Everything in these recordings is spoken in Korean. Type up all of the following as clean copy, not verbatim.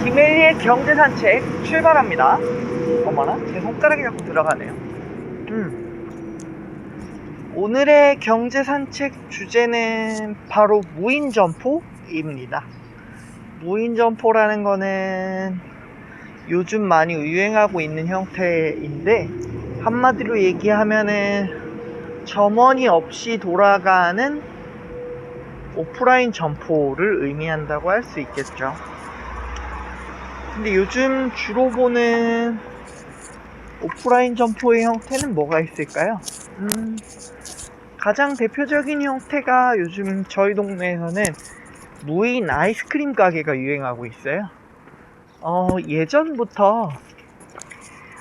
김혜리의 경제산책 출발합니다. 어머나, 제 손가락이 자꾸 들어가네요. 오늘의 경제산책 주제는 바로 무인점포입니다. 무인점포라는 거는 요즘 많이 유행하고 있는 형태인데, 한마디로 얘기하면은 점원이 없이 돌아가는 오프라인 점포를 의미한다고 할 수 있겠죠. 근데 요즘 주로 보는 오프라인 점포의 형태는 뭐가 있을까요? 가장 대표적인 형태가 요즘 저희 동네에서는 무인 아이스크림 가게가 유행하고 있어요. 예전부터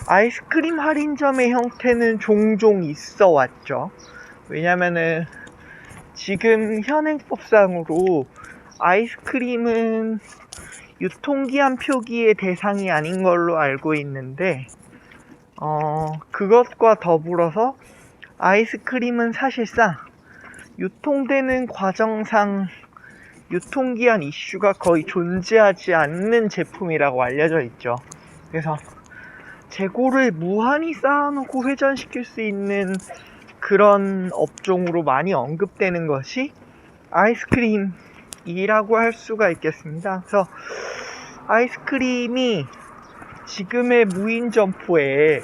아이스크림 할인점의 형태는 종종 있어 왔죠. 왜냐면은 지금 현행법상으로 아이스크림은 유통기한 표기의 대상이 아닌 걸로 알고 있는데, 그것과 더불어서 아이스크림은 사실상 유통되는 과정상 유통기한 이슈가 거의 존재하지 않는 제품이라고 알려져 있죠. 그래서 재고를 무한히 쌓아놓고 회전시킬 수 있는 그런 업종으로 많이 언급되는 것이 아이스크림이라고 할 수가 있겠습니다. 그래서 아이스크림이 지금의 무인 점포에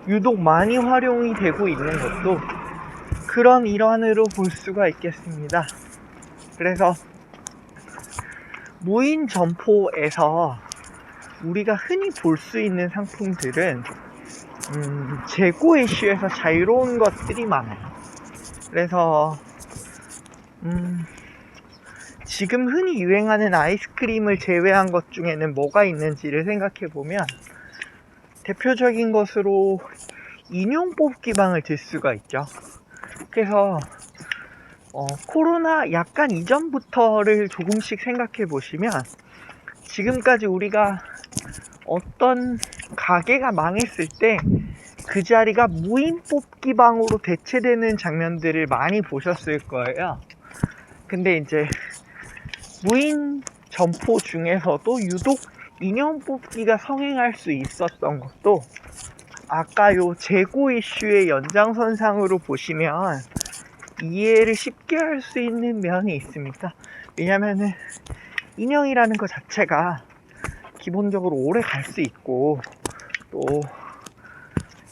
유독 많이 활용이 되고 있는 것도 그런 일환으로 볼 수가 있겠습니다. 그래서 무인 점포에서 우리가 흔히 볼 수 있는 상품들은 재고 이슈에서 자유로운 것들이 많아요. 그래서 지금 흔히 유행하는 아이스크림을 제외한 것 중에는 뭐가 있는지를 생각해보면, 대표적인 것으로 인용 뽑기방을 들 수가 있죠. 그래서 코로나 약간 이전부터를 조금씩 생각해보시면, 지금까지 우리가 어떤 가게가 망했을 때 그 자리가 무인 뽑기방으로 대체되는 장면들을 많이 보셨을 거예요. 근데 이제 무인 점포 중에서도 유독 인형 뽑기가 성행할 수 있었던 것도 아까 요 재고 이슈의 연장선상으로 보시면 이해를 쉽게 할 수 있는 면이 있습니다. 왜냐면은 인형이라는 것 자체가 기본적으로 오래 갈 수 있고, 또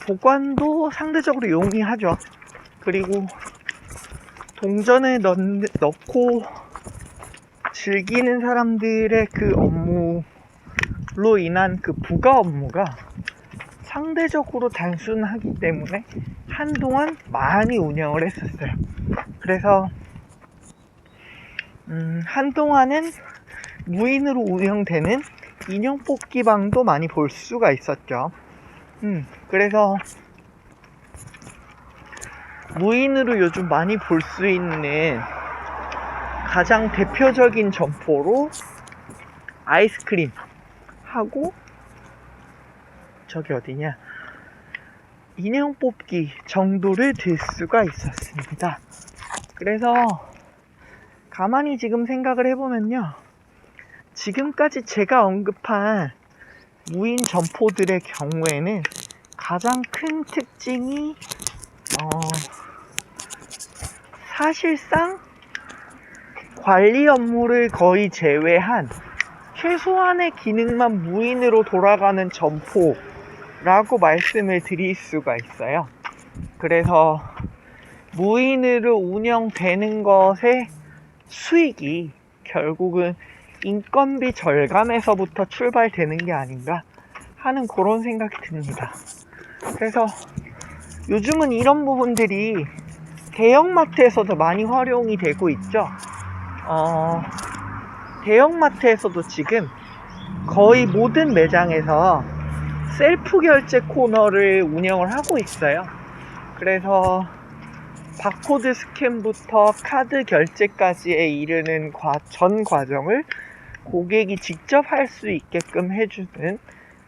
보관도 상대적으로 용이하죠. 그리고 동전을 넣고 즐기는 사람들의 그 업무로 인한 그 부가 업무가 상대적으로 단순하기 때문에 한동안 많이 운영을 했었어요. 그래서 한동안은 무인으로 운영되는 인형 뽑기방도 많이 볼 수가 있었죠. 그래서 무인으로 요즘 많이 볼 수 있는 가장 대표적인 점포로 아이스크림 하고, 저기 어디냐, 인형 뽑기 정도를 들 수가 있었습니다. 그래서 가만히 지금 생각을 해보면요, 지금까지 제가 언급한 무인 점포들의 경우에는 가장 큰 특징이 사실상 관리 업무를 거의 제외한 최소한의 기능만 무인으로 돌아가는 점포라고 말씀을 드릴 수가 있어요. 그래서 무인으로 운영되는 것의 수익이 결국은 인건비 절감에서부터 출발되는 게 아닌가 하는 그런 생각이 듭니다. 그래서 요즘은 이런 부분들이 대형마트에서도 많이 활용이 되고 있죠. 대형마트에서도 지금 거의 모든 매장에서 셀프 결제 코너를 운영을 하고 있어요. 그래서 바코드 스캔부터 카드 결제까지에 이르는 전 과정을 고객이 직접 할 수 있게끔 해주는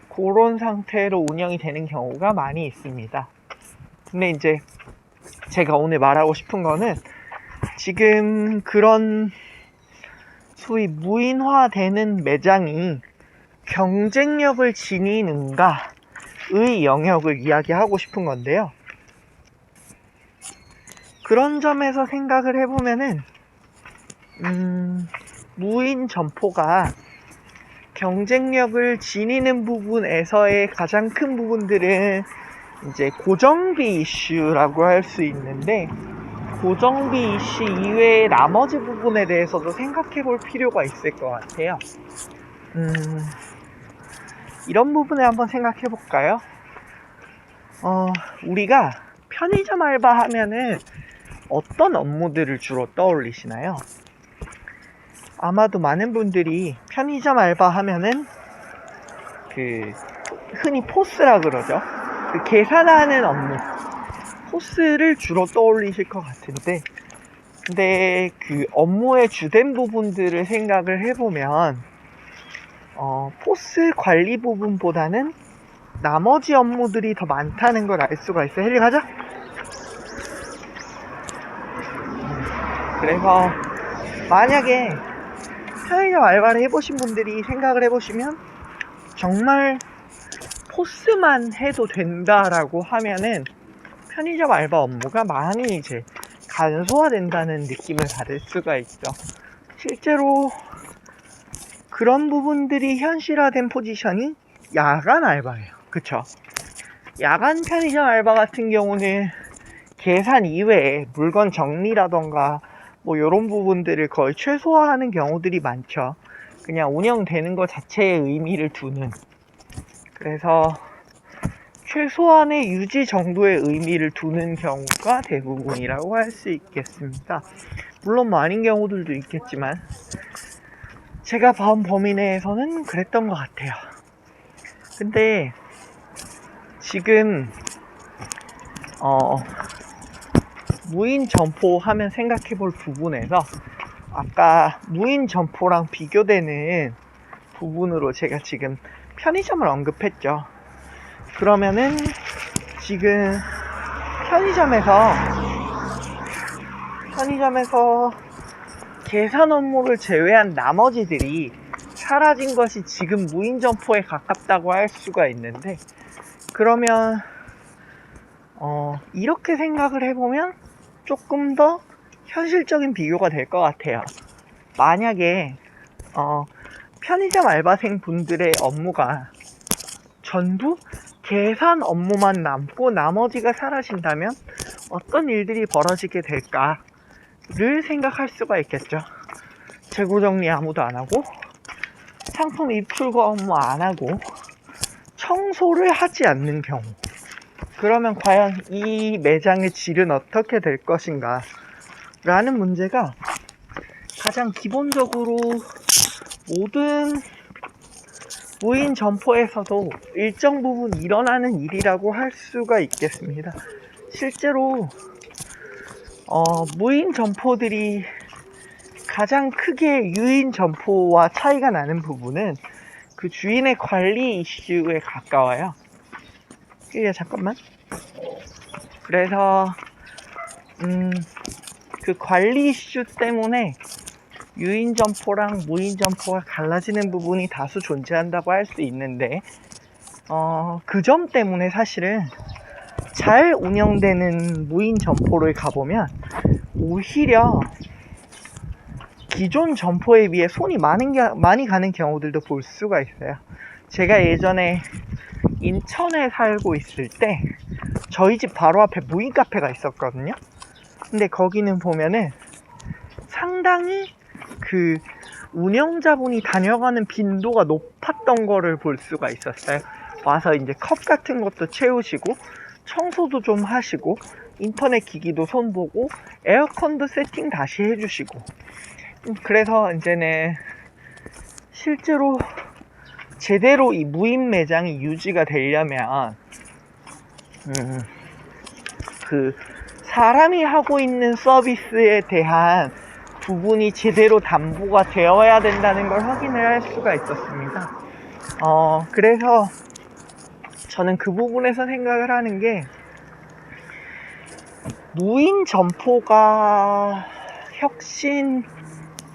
그런 상태로 운영이 되는 경우가 많이 있습니다. 근데 이제 제가 오늘 말하고 싶은 거는, 지금 그런 소위 무인화되는 매장이 경쟁력을 지니는가의 영역을 이야기하고 싶은 건데요. 그런 점에서 생각을 해보면은 무인 점포가 경쟁력을 지니는 부분에서의 가장 큰 부분들은 이제 고정비 이슈라고 할 수 있는데, 고정비 이슈 이외의 나머지 부분에 대해서도 생각해 볼 필요가 있을 것 같아요. 이런 부분에 한번 생각해 볼까요? 우리가 편의점 알바 하면은 어떤 업무들을 주로 떠올리시나요? 아마도 많은 분들이 편의점 알바 하면은 흔히 포스라 그러죠. 계산하는 업무, 포스를 주로 떠올리실 것 같은데, 근데 그 업무의 주된 부분들을 생각을 해보면 포스 관리 부분보다는 나머지 업무들이 더 많다는 걸 알 수가 있어요. 헬리 가자. 그래서 만약에 편의점 알바를 해보신 분들이 생각을 해보시면, 정말 포스만 해도 된다라고 하면은 편의점 알바 업무가 많이 이제 간소화된다는 느낌을 받을 수가 있죠. 실제로 그런 부분들이 현실화된 포지션이 야간 알바예요. 그쵸? 야간 편의점 알바 같은 경우는 계산 이외에 물건 정리라던가 뭐 이런 부분들을 거의 최소화하는 경우들이 많죠. 그냥 운영되는 것 자체에 의미를 두는, 그래서 최소한의 유지 정도의 의미를 두는 경우가 대부분이라고 할 수 있겠습니다. 물론 뭐 아닌 경우들도 있겠지만 제가 본 범위 내에서는 그랬던 것 같아요. 근데 지금 무인 점포 하면 생각해 볼 부분에서 아까 무인 점포랑 비교되는 부분으로 제가 지금 편의점을 언급했죠. 그러면은 지금 편의점에서 계산 업무를 제외한 나머지들이 사라진 것이 지금 무인 점포에 가깝다고 할 수가 있는데, 그러면 이렇게 생각을 해보면 조금 더 현실적인 비교가 될 것 같아요. 만약에 편의점 알바생 분들의 업무가 전부 계산 업무만 남고 나머지가 사라진다면 어떤 일들이 벌어지게 될까를 생각할 수가 있겠죠. 재고 정리 아무도 안 하고, 상품 입출고 업무 안 하고, 청소를 하지 않는 경우, 그러면 과연 이 매장의 질은 어떻게 될 것인가 라는 문제가 가장 기본적으로 모든 무인 점포에서도 일정 부분 일어나는 일이라고 할 수가 있겠습니다. 실제로 무인 점포들이 가장 크게 유인 점포와 차이가 나는 부분은 그 주인의 관리 이슈에 가까워요. 잠깐만. 그래서 그 관리 이슈 때문에 유인 점포랑 무인 점포가 갈라지는 부분이 다수 존재한다고 할 수 있는데, 그 점 때문에 사실은 잘 운영되는 무인 점포를 가보면 오히려 기존 점포에 비해 손이 많이 가는 경우들도 볼 수가 있어요. 제가 예전에 인천에 살고 있을 때 저희 집 바로 앞에 무인 카페가 있었거든요. 근데 거기는 보면은 상당히 그 운영자분이 다녀가는 빈도가 높았던 거를 볼 수가 있었어요. 와서 이제 컵 같은 것도 채우시고, 청소도 좀 하시고, 인터넷 기기도 손보고, 에어컨도 세팅 다시 해주시고. 그래서 이제는 실제로 제대로 이 무인 매장이 유지가 되려면 그 사람이 하고 있는 서비스에 대한 부분이 제대로 담보가 되어야 된다는 걸 확인을 할 수가 있었습니다. 그래서 저는 그 부분에서 생각을 하는 게, 무인 점포가 혁신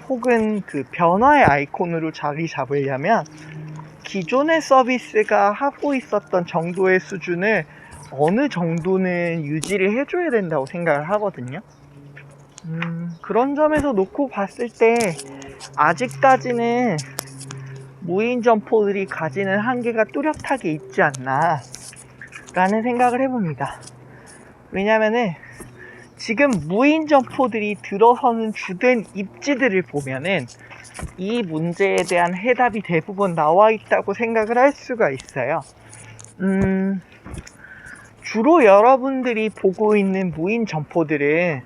혹은 그 변화의 아이콘으로 자리 잡으려면 기존의 서비스가 하고 있었던 정도의 수준을 어느 정도는 유지를 해줘야 된다고 생각을 하거든요. 그런 점에서 놓고 봤을 때 아직까지는 무인 점포들이 가지는 한계가 뚜렷하게 있지 않나 라는 생각을 해봅니다. 왜냐면은 지금 무인 점포들이 들어서는 주된 입지들을 보면은 이 문제에 대한 해답이 대부분 나와 있다고 생각을 할 수가 있어요. 주로 여러분들이 보고 있는 무인 점포들은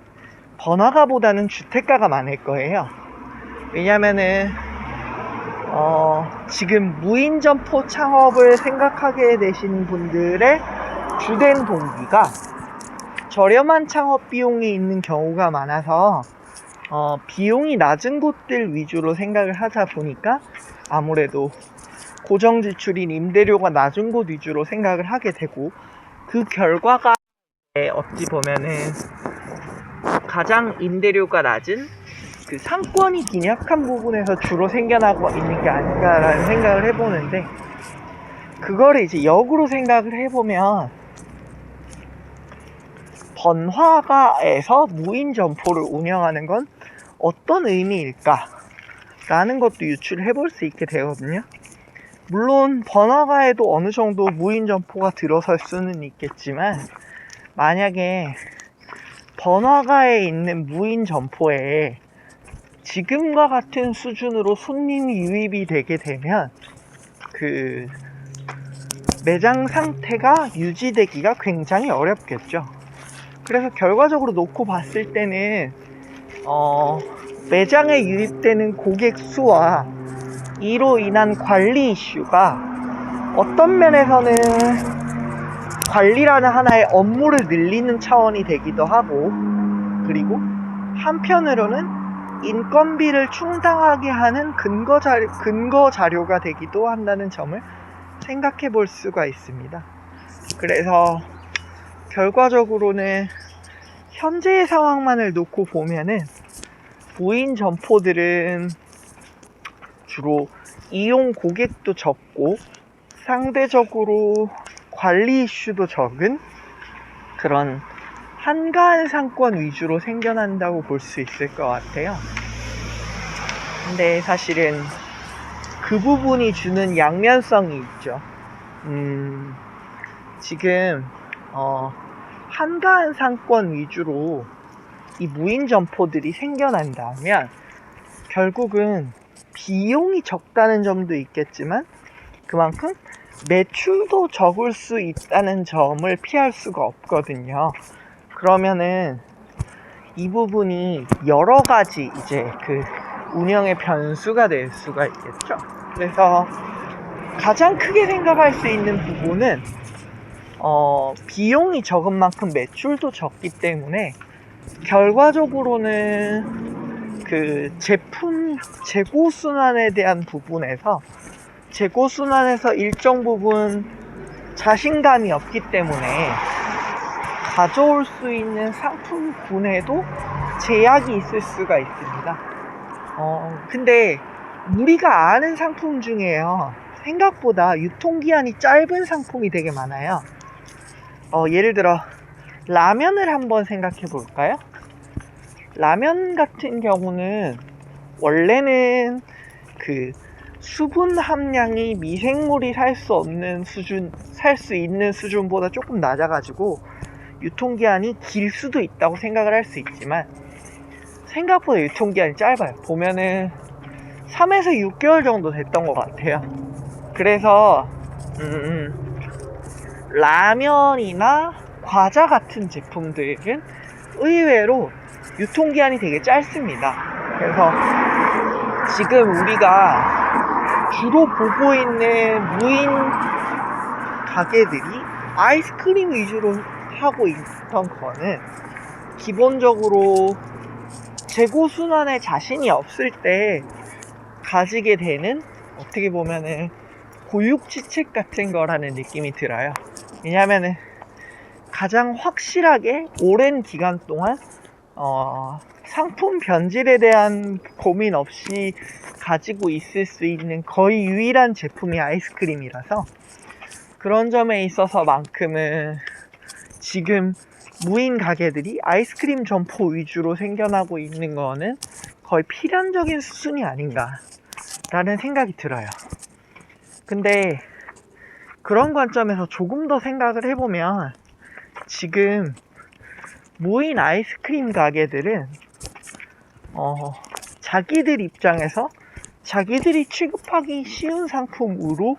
번화가보다는 주택가가 많을 거예요. 왜냐면은 지금 무인 점포 창업을 생각하게 되신 분들의 주된 동기가 저렴한 창업 비용이 있는 경우가 많아서 비용이 낮은 곳들 위주로 생각을 하다 보니까 아무래도 고정 지출인 임대료가 낮은 곳 위주로 생각을 하게 되고, 그 결과가 어찌 보면은 가장 임대료가 낮은 그 상권이 빈약한 부분에서 주로 생겨나고 있는 게 아닌가라는 생각을 해보는데, 그거를 이제 역으로 생각을 해보면 번화가에서 무인 점포를 운영하는 건 어떤 의미일까 라는 것도 유추를 해볼 수 있게 되거든요. 물론 번화가에도 어느 정도 무인 점포가 들어설 수는 있겠지만, 만약에 번화가에 있는 무인 점포에 지금과 같은 수준으로 손님이 유입이 되게 되면 그 매장 상태가 유지되기가 굉장히 어렵겠죠. 그래서 결과적으로 놓고 봤을 때는 매장에 유입되는 고객 수와 이로 인한 관리 이슈가 어떤 면에서는 관리라는 하나의 업무를 늘리는 차원이 되기도 하고, 그리고 한편으로는 인건비를 충당하게 하는 근거 자료가 되기도 한다는 점을 생각해 볼 수가 있습니다. 그래서 결과적으로는 현재의 상황만을 놓고 보면은 무인 점포들은 주로 이용 고객도 적고 상대적으로 관리 이슈도 적은 그런 한가한 상권 위주로 생겨난다고 볼 수 있을 것 같아요. 근데 사실은 그 부분이 주는 양면성이 있죠. 지금 한가한 상권 위주로 이 무인 점포들이 생겨난다면 결국은 비용이 적다는 점도 있겠지만 그만큼 매출도 적을 수 있다는 점을 피할 수가 없거든요. 그러면은 이 부분이 여러 가지 이제 그 운영의 변수가 될 수가 있겠죠. 그래서 가장 크게 생각할 수 있는 부분은 비용이 적은 만큼 매출도 적기 때문에 결과적으로는 그 제품 재고 순환에 대한 부분에서 재고 순환에서 일정 부분 자신감이 없기 때문에 가져올 수 있는 상품군에도 제약이 있을 수가 있습니다. 근데 우리가 아는 상품 중에요, 생각보다 유통기한이 짧은 상품이 되게 많아요. 예를 들어 라면을 한번 생각해 볼까요? 라면 같은 경우는 원래는 그 수분 함량이 미생물이 살 수 있는 수준보다 조금 낮아가지고 유통기한이 길 수도 있다고 생각을 할 수 있지만 생각보다 유통기한이 짧아요. 보면은 3에서 6개월 정도 됐던 것 같아요. 그래서 라면이나 과자 같은 제품들은 의외로 유통기한이 되게 짧습니다. 그래서 지금 우리가 주로 보고 있는 무인 가게들이 아이스크림 위주로 하고 있던 거는 기본적으로 재고순환에 자신이 없을 때 가지게 되는, 어떻게 보면은 고육지책 같은 거라는 느낌이 들어요. 왜냐면은 가장 확실하게 오랜 기간 동안 상품 변질에 대한 고민 없이 가지고 있을 수 있는 거의 유일한 제품이 아이스크림이라서 그런 점에 있어서만큼은 지금 무인 가게들이 아이스크림 점포 위주로 생겨나고 있는 거는 거의 필연적인 수준이 아닌가 라는 생각이 들어요. 근데 그런 관점에서 조금 더 생각을 해보면 지금 무인 아이스크림 가게들은 자기들 입장에서 자기들이 취급하기 쉬운 상품으로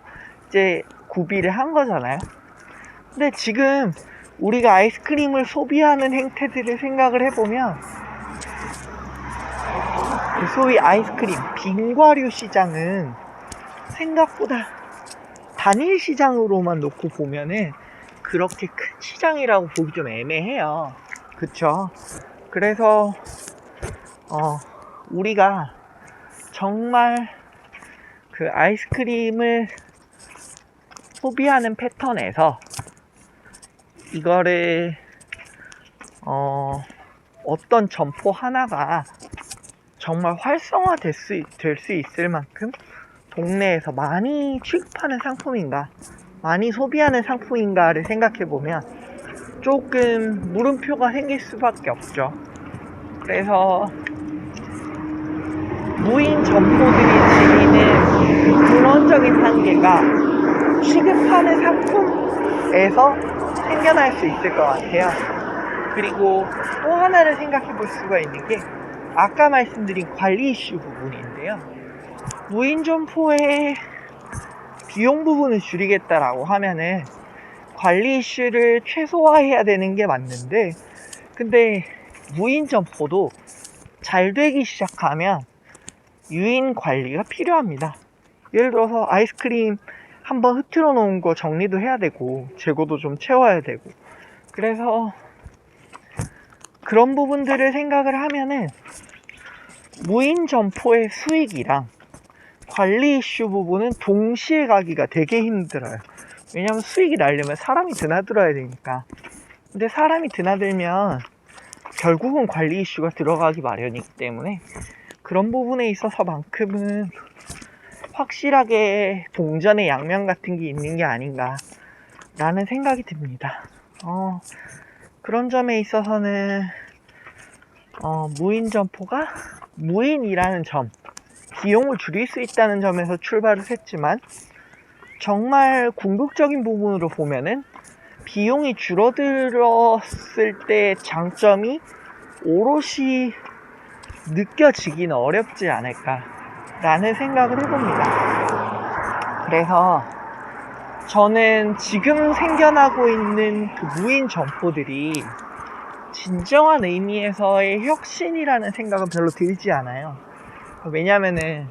이제 구비를 한 거잖아요. 근데 지금 우리가 아이스크림을 소비하는 행태들을 생각을 해보면 그 소위 아이스크림 빙과류 시장은 생각보다 단일 시장으로만 놓고 보면은 그렇게 큰 시장이라고 보기 좀 애매해요. 그쵸? 그래서 우리가 정말 그 아이스크림을 소비하는 패턴에서 이거를 어떤 점포 하나가 정말 활성화될 수 있을 만큼 동네에서 많이 취급하는 상품인가, 많이 소비하는 상품인가를 생각해보면 조금 물음표가 생길 수밖에 없죠. 그래서 무인 점포들이 지니는 그 근원적인 한계가 취급하는 상품에서 생겨날 수 있을 것 같아요. 그리고 또 하나를 생각해 볼 수가 있는 게 아까 말씀드린 관리 이슈 부분인데요. 무인 점포의 비용 부분을 줄이겠다라고 하면은 관리 이슈를 최소화해야 되는 게 맞는데, 근데 무인 점포도 잘 되기 시작하면 유인 관리가 필요합니다. 예를 들어서 아이스크림 한번 흐트러 놓은 거 정리도 해야 되고 재고도 좀 채워야 되고, 그래서 그런 부분들을 생각을 하면은 무인 점포의 수익이랑 관리 이슈 부분은 동시에 가기가 되게 힘들어요. 왜냐면 수익이 나려면 사람이 드나들어야 되니까. 근데 사람이 드나들면 결국은 관리 이슈가 들어가기 마련이기 때문에 그런 부분에 있어서만큼은 확실하게 동전의 양면 같은 게 있는 게 아닌가 라는 생각이 듭니다. 그런 점에 있어서는 무인 점포가 무인이라는 점, 비용을 줄일 수 있다는 점에서 출발을 했지만 정말 궁극적인 부분으로 보면은 비용이 줄어들었을 때 장점이 오롯이 느껴지기는 어렵지 않을까 라는 생각을 해봅니다. 그래서 저는 지금 생겨나고 있는 그 무인 점포들이 진정한 의미에서의 혁신이라는 생각은 별로 들지 않아요. 왜냐면은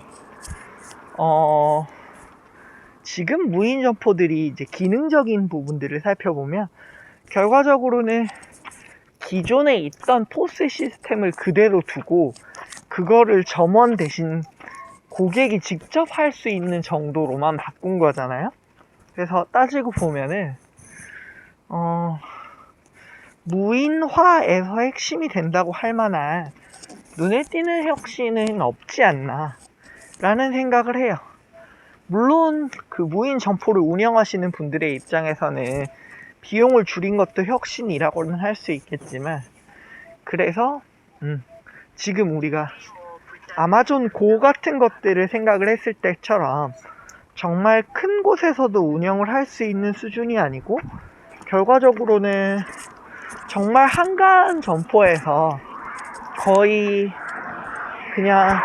지금 무인 점포들이 이제 기능적인 부분들을 살펴보면 결과적으로는 기존에 있던 포스 시스템을 그대로 두고 그거를 점원 대신 고객이 직접 할 수 있는 정도로만 바꾼 거잖아요. 그래서 따지고 보면은 무인화에서 핵심이 된다고 할 만한 눈에 띄는 혁신은 없지 않나 라는 생각을 해요. 물론 그 무인 점포를 운영하시는 분들의 입장에서는 비용을 줄인 것도 혁신이라고는 할 수 있겠지만, 그래서 지금 우리가 아마존 고 같은 것들을 생각을 했을 때처럼 정말 큰 곳에서도 운영을 할 수 있는 수준이 아니고 결과적으로는 정말 한가한 점포에서 거의 그냥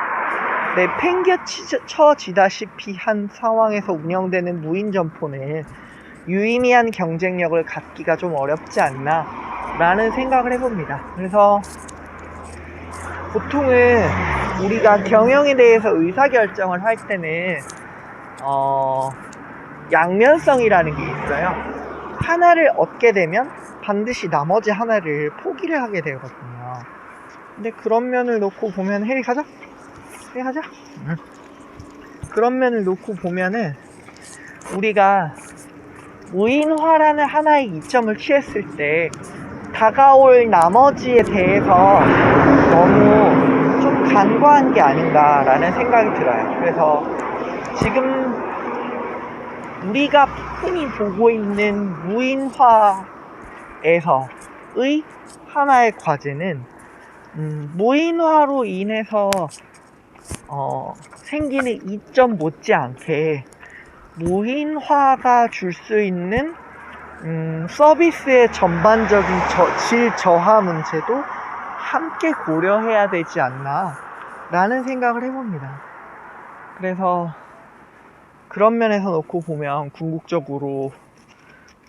내팽개쳐지다시피 한 상황에서 운영되는 무인 점포는 유의미한 경쟁력을 갖기가 좀 어렵지 않나 라는 생각을 해봅니다. 그래서 보통은 우리가 경영에 대해서 의사결정을 할 때는 양면성이라는 게 있어요. 하나를 얻게 되면 반드시 나머지 하나를 포기를 하게 되거든요. 근데 그런 면을 놓고 보면 해리 가자. 그런 면을 놓고 보면은 우리가 무인화라는 하나의 이점을 취했을 때 다가올 나머지에 대해서 너무 좀 간과한 게 아닌가라는 생각이 들어요. 그래서 지금 우리가 흔히 보고 있는 무인화에서의 하나의 과제는 무인화로 인해서 생기는 이점 못지않게 무인화가 줄 수 있는 서비스의 전반적인 질 저하 문제도 함께 고려해야 되지 않나 라는 생각을 해봅니다. 그래서 그런 면에서 놓고 보면 궁극적으로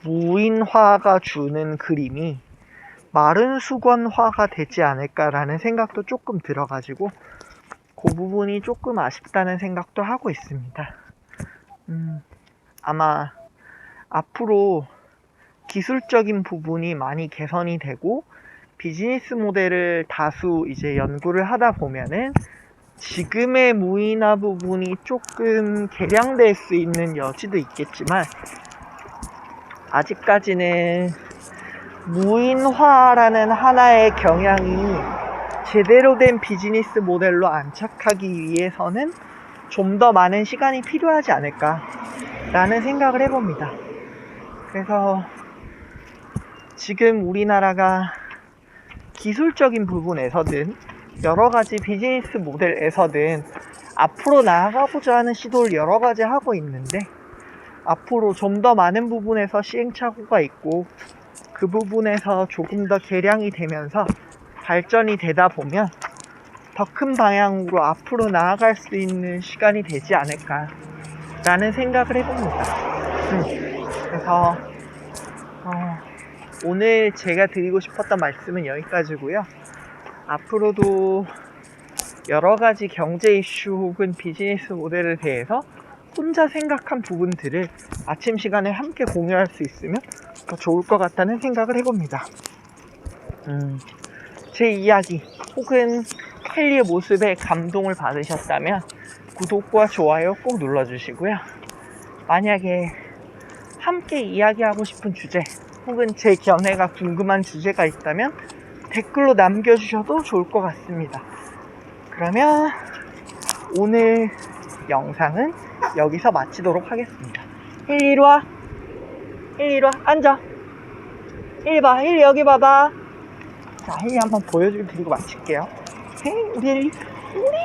무인화가 주는 그림이 마른 수건화가 되지 않을까라는 생각도 조금 들어가지고 그 부분이 조금 아쉽다는 생각도 하고 있습니다. 아마 앞으로 기술적인 부분이 많이 개선이 되고 비즈니스 모델을 다수 이제 연구를 하다 보면은 지금의 무인화 부분이 조금 개량될 수 있는 여지도 있겠지만 아직까지는 무인화라는 하나의 경향이 제대로 된 비즈니스 모델로 안착하기 위해서는 좀 더 많은 시간이 필요하지 않을까 라는 생각을 해봅니다. 그래서 지금 우리나라가 기술적인 부분에서든 여러가지 비즈니스 모델에서든 앞으로 나아가고자 하는 시도를 여러가지 하고 있는데 앞으로 좀 더 많은 부분에서 시행착오가 있고 그 부분에서 조금 더 개량이 되면서 발전이 되다 보면 더 큰 방향으로 앞으로 나아갈 수 있는 시간이 되지 않을까 라는 생각을 해봅니다. 그래서 오늘 제가 드리고 싶었던 말씀은 여기까지고요. 앞으로도 여러가지 경제 이슈 혹은 비즈니스 모델에 대해서 혼자 생각한 부분들을 아침 시간에 함께 공유할 수 있으면 더 좋을 것 같다는 생각을 해봅니다. 제 이야기 혹은 켈리의 모습에 감동을 받으셨다면 구독과 좋아요 꼭 눌러주시고요. 만약에 함께 이야기하고 싶은 주제 혹은 제 견해가 궁금한 주제가 있다면 댓글로 남겨주셔도 좋을 것 같습니다. 그러면 오늘 영상은 여기서 마치도록 하겠습니다. 힐리 이리 와. 힐리 이리 와. 앉아. 힐리 봐. 힐리 여기 봐봐. 자, 힐리 한번 보여주고 드리고 마칠게요. 우리 힐리. 우리.